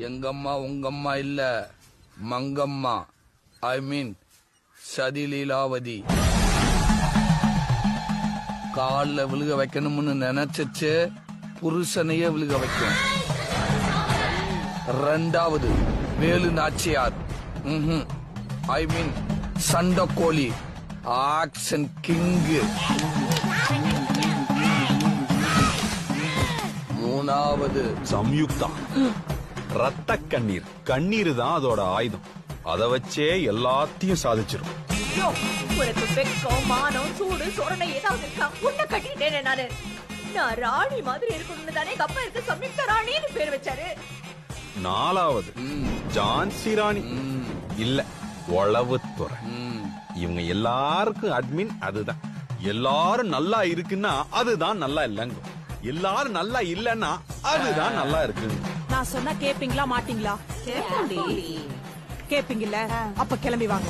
எங்கம்மா உங்கம்மா இல்ல, மங்கம்மா. ஐ மீன் சதிலீலாவதி. கால்ல விழுக வைக்கணும்னு நினைச்சிச்சு புருஷனையே விழுக வைக்கும். ரெண்டாவது வேலு நாச்சியார். ஐ மீன் சண்டக்கோழி, ஆக்ஷன் கிங்கு. மூணாவது சம்யுக்தா, ரத்த கண்ணீர். கண்ணீர் தான் அதோட ஆயுதம். அத வச்சே எல்லாத்தையும் சாதிச்சிரும். உனக்கு வெக்கம், மானம், சூடு, சொரணை ஏதாவது இருக்கா? உன்னை கட்டிட்டேனே நானு. நான் ராணி மாதிரி இருக்கணும்னு தானே எங்க அப்பா இருக்கு சம்யுக்தா ராணின்னு பேர் வச்சாரு. நாலாவது ஜான்சி ராணி இல்ல, உளவுத்துறை. இவங்க எல்லாருக்கும் அட்மின் அதுதான். எல்லாரும் நல்லா இருக்குன்னா அதுதான் நல்லா இல்லங்க. எல்லாரும் நல்லா இல்லன்னா அதுதான் நல்லா இருக்கு. நான் சொன்னா கேப்பீங்களா மாட்டீங்களா? கேப்பீங்கல்ல, அப்ப கிளம்பி வாங்க.